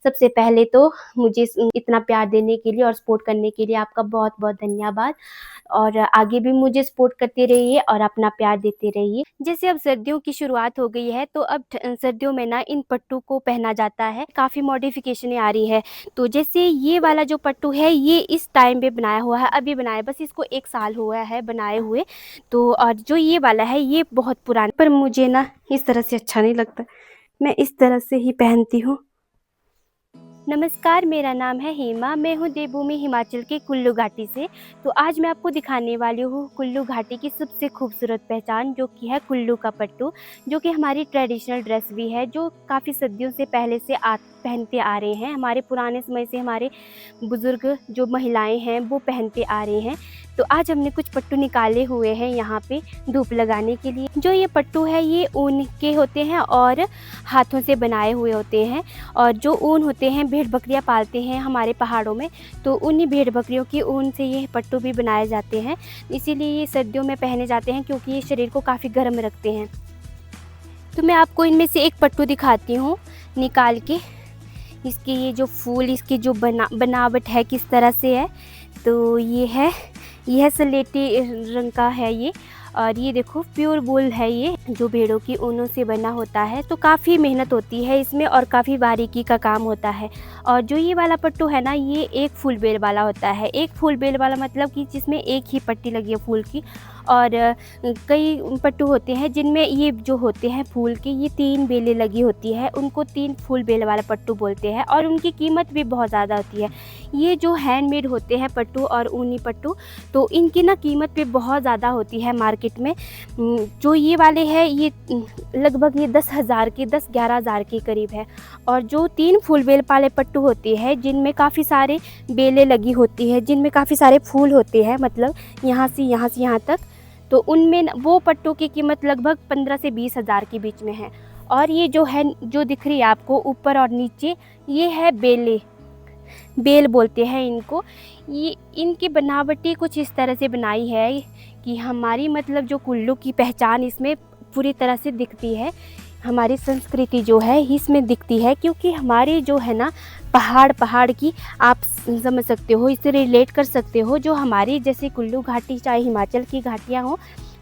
सबसे पहले तो मुझे इतना प्यार देने के लिए और सपोर्ट करने के लिए आपका बहुत-बहुत धन्यवाद। और आगे भी मुझे सपोर्ट करते रहिए और अपना प्यार देते रहिए। जैसे अब सर्दियों की शुरुआत हो गई है, तो अब सर्दियों में ना इन पट्टू को पहना जाता है। काफ़ी मॉडिफ़िकेशनें आ रही है। तो जैसे ये वाला जो पट्टू है, ये इस टाइम पे बनाया हुआ है, अभी बनाया, बस इसको 1 साल हुआ है बनाए हुए। तो और जो ये वाला है, ये बहुत पुराना, पर मुझे ना इस तरह से अच्छा नहीं लगता। मैं इस तरह से ही पहनती हूँ। नमस्कार, मेरा नाम है हेमा, मैं हूँ देवभूमि हिमाचल के कुल्लू घाटी से। तो आज मैं आपको दिखाने वाली हूँ कुल्लू घाटी की सबसे खूबसूरत पहचान, जो कि है कुल्लू का पट्टू, जो कि हमारी ट्रेडिशनल ड्रेस भी है, जो काफ़ी सदियों से पहले से पहनते आ रहे हैं। हमारे पुराने समय से हमारे बुज़ुर्ग जो महिलाएं हैं वो पहनते आ रहे हैं। तो आज हमने कुछ पट्टू निकाले हुए हैं यहाँ पे धूप लगाने के लिए। जो ये पट्टू है, ये ऊन के होते हैं और हाथों से बनाए हुए होते हैं। और जो ऊन होते हैं, भेड़ बकरियाँ पालते हैं हमारे पहाड़ों में, तो उन्हीं भेड़ बकरियों की ऊन से ये पट्टू भी बनाए जाते हैं। इसीलिए ये सर्दियों में पहने जाते हैं, क्योंकि ये शरीर को काफ़ी गर्म रखते हैं। तो मैं आपको इनमें से एक पट्टू दिखाती हूँ निकाल के। इसके ये जो फूल, इसकी जो बनावट है किस तरह से है। तो ये है सलेटी रंग का है ये। और ये देखो प्योर वूल है, ये जो भेड़ों की ऊनों से बना होता है। तो काफ़ी मेहनत होती है इसमें और काफ़ी बारीकी का काम होता है। और जो ये वाला पट्टू है ना, ये एक फुल बेल वाला होता है। एक फुल बेल वाला मतलब कि जिसमें एक ही पट्टी लगी है फूल की। और कई पट्टू होते हैं जिनमें ये जो होते हैं फूल की, ये 3 बेलें लगी होती है, उनको 3 फुल बेल वाला पट्टू बोलते हैं। और उनकी कीमत भी बहुत ज़्यादा होती है। ये जो हैंडमेड होते हैं पट्टू और ऊनी पट्टू, तो इनकी ना कीमत भी बहुत ज़्यादा होती है मार्केट में। जो ये वाले हैं, ये लगभग ये 10,000 के 10-11 हज़ार के करीब है। और जो 3 फुल बेल वाले पट्टू होते हैं, जिनमें काफ़ी सारे बेलें लगी होती है, जिनमें काफ़ी सारे फूल होते हैं, मतलब यहाँ से यहाँ तक, तो उनमें वो पट्टों की कीमत लगभग 15 से 20 हज़ार के बीच में है। और ये जो है, जो दिख रही है आपको ऊपर और नीचे, ये है बेलें, बेल बोलते हैं इनको। ये इनकी बनावटी कुछ इस तरह से बनाई है कि हमारी मतलब जो कुल्लू की पहचान इसमें पूरी तरह से दिखती है। हमारी संस्कृति जो है इसमें दिखती है, क्योंकि हमारी जो है ना पहाड़ की आप समझ सकते हो, इससे रिलेट कर सकते हो। जो हमारी जैसे कुल्लू घाटी, चाहे हिमाचल की घाटियाँ हों,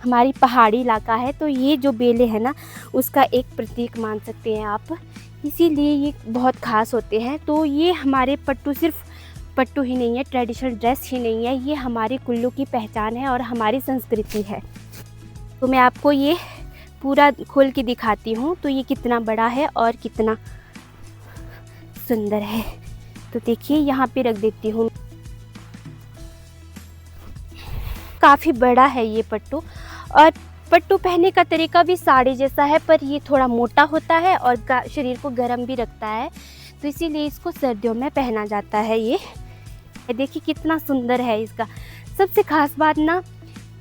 हमारी पहाड़ी इलाका है, तो ये जो बेलें हैं ना, उसका एक प्रतीक मान सकते हैं आप। इसीलिए ये बहुत ख़ास होते हैं। तो ये हमारे पट्टू सिर्फ पट्टू ही नहीं है, ट्रेडिशनल ड्रेस ही नहीं है, ये हमारे कुल्लू की पहचान है और हमारी संस्कृति है। तो मैं आपको ये पूरा खोल के दिखाती हूँ। तो ये कितना बड़ा है और कितना सुंदर है। तो देखिए, यहाँ पे रख देती हूँ। काफ़ी बड़ा है ये पट्टू। और पट्टू पहनने का तरीका भी साड़ी जैसा है, पर ये थोड़ा मोटा होता है और शरीर को गर्म भी रखता है। तो इसीलिए इसको सर्दियों में पहना जाता है। ये देखिए कितना सुंदर है। इसका सबसे ख़ास बात ना,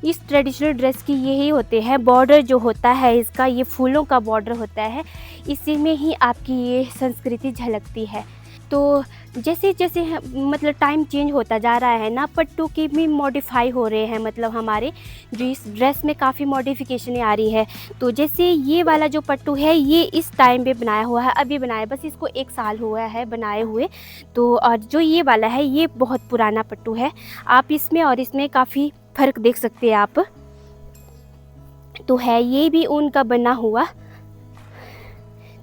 इस ट्रेडिशनल ड्रेस की यही होते हैं, बॉर्डर जो होता है इसका, ये फूलों का बॉर्डर होता है। इसी में ही आपकी ये संस्कृति झलकती है। तो जैसे जैसे मतलब टाइम चेंज होता जा रहा है ना, पट्टू के भी मॉडिफाई हो रहे हैं। मतलब हमारे जो इस ड्रेस में काफ़ी मॉडिफिकेशनें आ रही है। तो जैसे ये वाला जो पट्टू है, ये इस टाइम पे बनाया हुआ है, अभी बनाया, बस इसको 1 साल हुआ है बनाए हुए। तो और जो ये वाला है, ये बहुत पुराना पट्टू है। आप इसमें और इसमें काफ़ी फ़र्क देख सकते हैं आप। तो है ये भी ऊन का बना हुआ।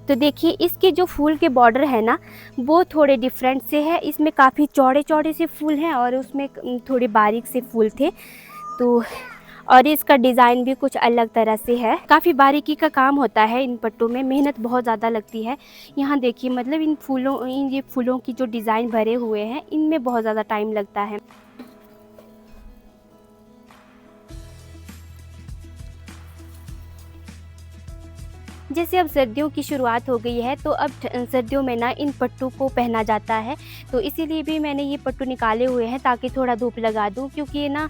तो देखिए, इसके जो फूल के बॉर्डर है ना, वो थोड़े डिफरेंट से है। इसमें काफ़ी चौड़े चौड़े से फूल हैं और उसमें थोड़े बारीक से फूल थे। तो और इसका डिज़ाइन भी कुछ अलग तरह से है। काफ़ी बारीकी का काम होता है इन पट्टों में, मेहनत बहुत ज़्यादा लगती है। यहाँ देखिए, मतलब इन ये फूलों की जो डिज़ाइन भरे हुए हैं, इनमें बहुत ज़्यादा टाइम लगता है। जैसे अब सर्दियों की शुरुआत हो गई है, तो अब सर्दियों में ना इन पट्टू को पहना जाता है। तो इसीलिए भी मैंने ये पट्टू निकाले हुए हैं, ताकि थोड़ा धूप लगा दूँ। क्योंकि ये ना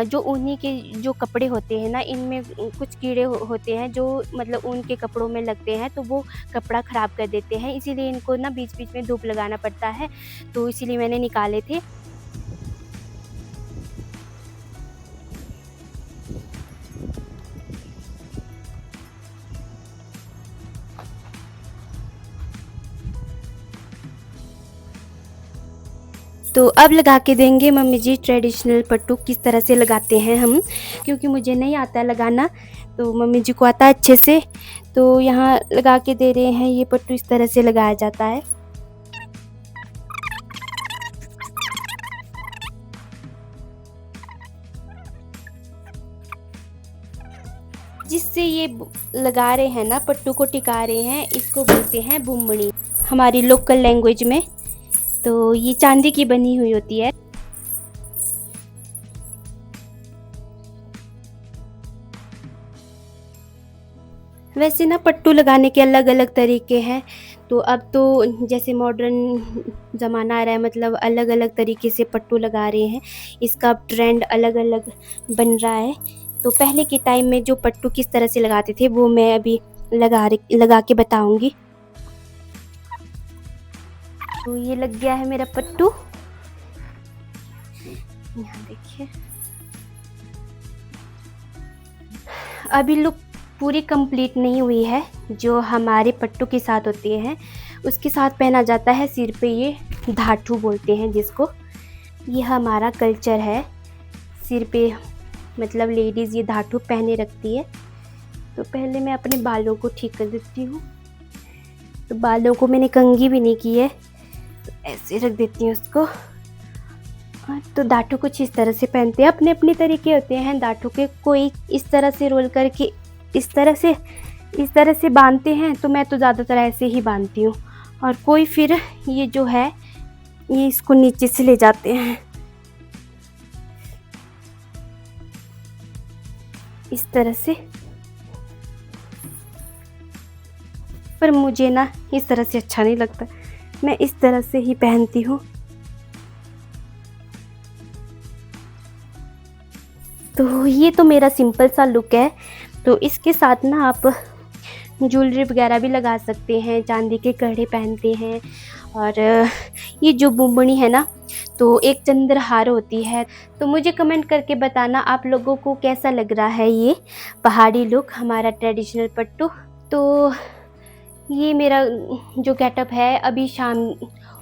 जो ऊनी के जो कपड़े होते हैं ना, इनमें कुछ कीड़े होते हैं जो मतलब ऊन के कपड़ों में लगते हैं, तो वो कपड़ा ख़राब कर देते हैं। इसीलिए इनको ना बीच-बीच में धूप लगाना पड़ता है। तो इसीलिए मैंने निकाले थे। तो अब लगा के देंगे मम्मी जी ट्रेडिशनल पट्टू किस तरह से लगाते हैं हम, क्योंकि मुझे नहीं आता लगाना, तो मम्मी जी को आता है अच्छे से। तो यहाँ लगा के दे रहे हैं, ये पट्टू इस तरह से लगाया जाता है। जिससे ये लगा रहे हैं ना, पट्टू को टिका रहे हैं, इसको बोलते हैं बुमड़ी हमारी लोकल लैंग्वेज में। तो ये चांदी की बनी हुई होती है। वैसे ना पट्टू लगाने के अलग अलग तरीके हैं। तो अब तो जैसे मॉडर्न ज़माना आ रहा है, मतलब अलग अलग तरीके से पट्टू लगा रहे हैं, इसका अब ट्रेंड अलग अलग बन रहा है। तो पहले के टाइम में जो पट्टू किस तरह से लगाते थे वो मैं अभी लगा के बताऊंगी। तो ये लग गया है मेरा पट्टू, यहाँ देखिए। अभी लुक पूरी कंप्लीट नहीं हुई है। जो हमारे पट्टू के साथ होते हैं उसके साथ पहना जाता है सिर पे, ये धाटू बोलते हैं जिसको। ये हमारा कल्चर है, सिर पे मतलब लेडीज़ ये धाटू पहने रखती है। तो पहले मैं अपने बालों को ठीक कर देती हूँ। तो बालों को मैंने कंघी भी नहीं की है, तो ऐसे रख देती हूँ उसको। तो धाटू कुछ इस तरह से पहनते हैं, अपने अपने तरीके होते हैं धाटू के। कोई इस तरह से रोल करके इस तरह से बांधते हैं, तो मैं तो ज़्यादातर ऐसे ही बांधती हूँ। और कोई फिर ये जो है ये इसको नीचे से ले जाते हैं इस तरह से। पर मुझे ना इस तरह से अच्छा नहीं लगता, मैं इस तरह से ही पहनती हूँ। तो ये तो मेरा सिंपल सा लुक है। तो इसके साथ ना आप ज्वेलरी वगैरह भी लगा सकते हैं, चांदी के कड़े पहनते हैं। और ये जो बुमबनी है ना, तो एक चंद्रहार होती है। तो मुझे कमेंट करके बताना आप लोगों को कैसा लग रहा है ये पहाड़ी लुक, हमारा ट्रेडिशनल पट्टू। तो ये मेरा जो गेटअप है, अभी शाम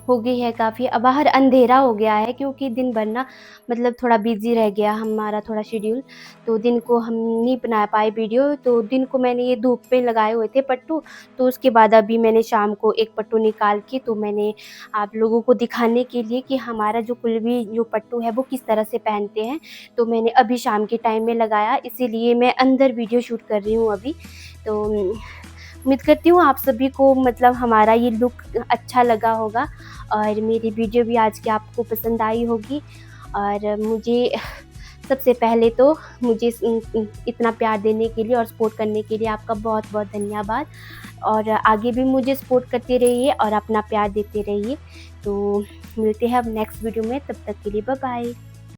हो गई है काफ़ी, अब बाहर अंधेरा हो गया है, क्योंकि दिन भर ना मतलब थोड़ा बिजी रह गया हमारा थोड़ा शेड्यूल। तो दिन को हम नहीं बना पाए वीडियो। तो दिन को मैंने ये धूप पे लगाए हुए थे पट्टू। तो उसके बाद अभी मैंने शाम को एक पट्टू निकाल के, तो मैंने आप लोगों को दिखाने के लिए कि हमारा जो कुल्लवी जो पट्टू है वो किस तरह से पहनते हैं, तो मैंने अभी शाम के टाइम में लगाया, इसीलिए मैं अंदर वीडियो शूट कर रही हूँ अभी। तो उम्मीद करती हूँ आप सभी को मतलब हमारा ये लुक अच्छा लगा होगा, और मेरी वीडियो भी आज की आपको पसंद आई होगी। और मुझे सबसे पहले तो मुझे इतना प्यार देने के लिए और सपोर्ट करने के लिए आपका बहुत बहुत धन्यवाद। और आगे भी मुझे सपोर्ट करते रहिए और अपना प्यार देते रहिए। तो मिलते हैं अब नेक्स्ट वीडियो में, तब तक के लिए बाय बाय।